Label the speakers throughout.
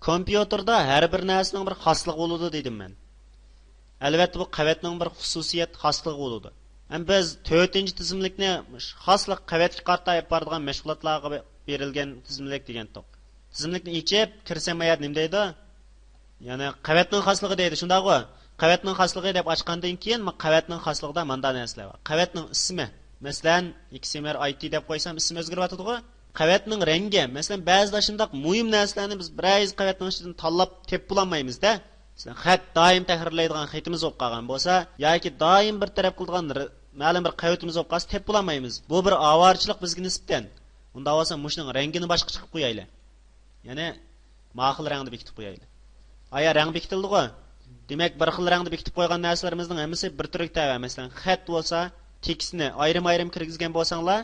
Speaker 1: Kompüterda her bir narsaning bir xasligi bo'ladi dedim men. Albatta bu qavatning bir xususiyat xasligi bo'ladi. Ham biz 4-tizimlikni xaslik qavatga qarta olib boradigan mashg'ulotlarga berilgan tizimlik degan to'q. Tizimlikni ichib kirsam mayat nima deydi? Ya'ni qavatning xasligi deydi, shundaqmi? Qavatning xasligi deb ochgandan keyin qavatning xasligida manda narsalar bor. Qavatning ismi, masalan, XMR IT deb qo'ysam ismi o'zgarib ketadi-ku. Qavatning rangi, masalan, ba'zida shundaq muhim narsalarni biz biroz qavatning ichidan tanlab tep bulolmaymiz-da. Masalan, xat doim tahrirlaydigan xatimiz bo'lib qolgan bo'lsa, yoki doim bir taraf qiladigan ma'lum bir qavatimiz bo'lib qolsa tep bulolmaymiz. Bu bir avorchilik bizga nisbatan. Unda bo'lsa mushning rangini boshqa chiqib qo'yaylik. Ya'ni ma'qul rangda bekitib qo'yaylik. Aya rang bekitildi-ku. Demak, bir xil rangda bekitib qo'ygan narsalarimizning hammasi bir turlik tava. Masalan, xat bo'lsa, tekstni ayrim-ayrim kirgizgan bo'lsanglar,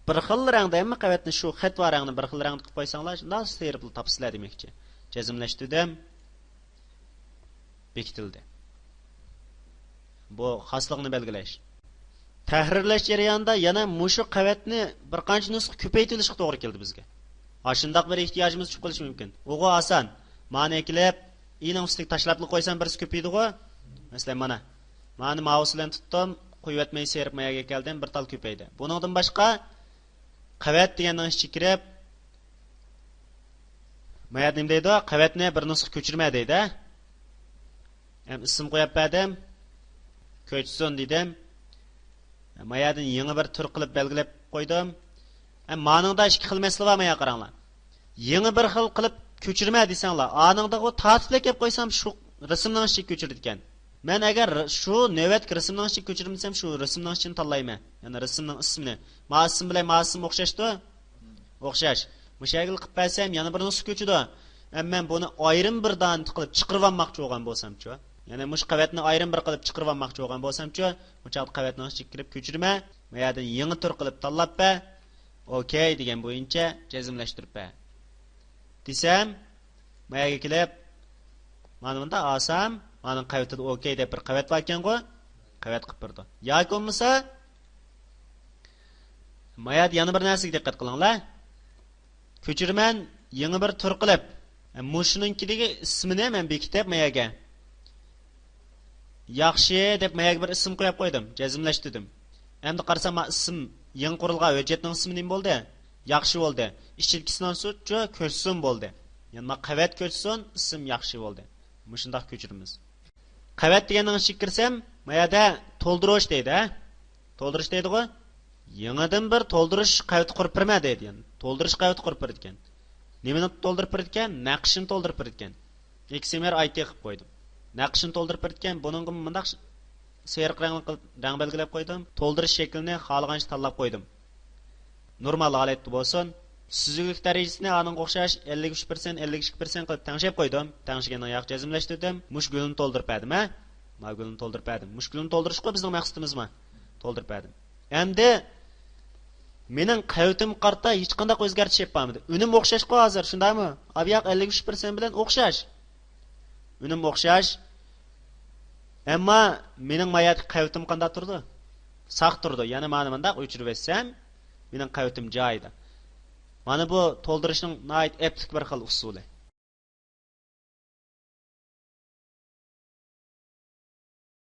Speaker 1: bir xil rangda hamma qavatni shu xat va rangni bir xil rangda qilib qo'ysanglar, shunda serib topsizlar demakchi. Jazmlashtirdim. Bekitildi. Bu xasligini belgilash. Tahrirlash jarayonida yana mushu qavatni bir qancha nusxa ko'paytirishga to'g'ri keldi bizga. Ashundaq bir ehtiyojimiz chiqib qolishi mumkin. O'g'o oson. Ma'ni eklab, ining ustiga tashlab qo'ysam birisi ko'paydi-ku. Masalan, ma'ni mouse bilan tutdim, qo'yib etmay serib mayaga keldim, bir tal ko'paydi. Buningdan boshqa qavat deganning ichiga kirib, mayat nima deydi? Qavatni bir nusxa ko'chirma deydi. Ham ism qo'yib berdim. Ko'chsin dedim. Mayadni yangi bir tur qilib belgilab qo'ydim. Ham ma'noda ikki xil masala var maya qaranglar. Yangi bir xil qilib ko'chirma desanglar, aningda o tartibga kelib qo'ysam shu rasmning ichiga ko'chirdi ekan. Men agar shu navbatga rasmning ichiga ko'chirmasam shu rasmning ichini tanlayman. Ya'ni rasmning ismini. Ma'sim bilan ma'sim o'xshashdi? O'xshash. Mushagil qilib bersam yana bir nusxa ko'chidi. Men buni ayrim bir dan qilib chiqirib olmoqchi bo'lgan bo'lsam-chi. Ya'ni mush qavatni ayrim bir qilib chiqirib olmoqchi bo'lgan bo'lsam-chi, muchaq qavatning ichiga kirib ko'chirma, mayadan yangi tur qilib tanlab be. Okay degan bo'yicha jazmlashtirib be. Desam, mayaga kelib, mana bunda olsam, mana qavatda okay deb bir qavat bor ekan-ku, qavat qilib berdi. Yoki bo'lmasa, mayad yana bir narsaga diqqat qilinglar. Ko'chirman yangi bir tur qilib, mushuninkidagi ismini men bekitib mayaga. Yaxshi deb mayaga bir ism qo'yib qo'ydim, jazmlashtirdim. Endi qarasam, ism yangi qurilgan hujjatning ismi nima bo'ldi? Yaxshi bo'ldi. Ishchilkisidan so'tchi ko'chsin bo'ldi. Ya'ni qavat ko'chsin, ism yaxshi bo'ldi. Mushundaq ko'chiramiz. Qavat deganning ichiga kirsam, mayada to'ldirish deydi, To'ldirish deydi-ku. Yangidan bir to'ldirish qavat qurib berma deydi. Yani to'ldirish qavat qurib berdi ekan. Nimani to'ldirib berdi ekan? Naqshini to'ldirib berdi ekan. XMR IT qilib qo'ydim. Naqshini to'ldirib berdi ekan, buningga mundaq seriq rang belgilab qo'ydim. To'ldirish shaklini xohlagancha tanlab qo'ydim. Normal holatda bo'lsin. Süzüklük derecesini anın o'xshash 53%, 52% qilib tangshab qo'ydim. Tangshgandan yoq jazmlashtirdim. Mush gulni to'ldirib berdim, ha? Ma gulni to'ldirib berdim. Mush gulni to'ldirishqa bizning maqsadimizmi? To'ldirib berdim. Endi mening qavatim qarta hech qanday o'zgartish yapmadi. Unim o'xshashqa hozir, shundaymi? Abi yoq 53% bilan o'xshash. Unim o'xshash. Ammo mening mayat qavatim qanday turdi? Saq turdi. Ya'ni meni bundaq o'chirib etsam, mening qavatim joyida. Mana bu to'ldirishning nihoyat eplik bir xil usuli.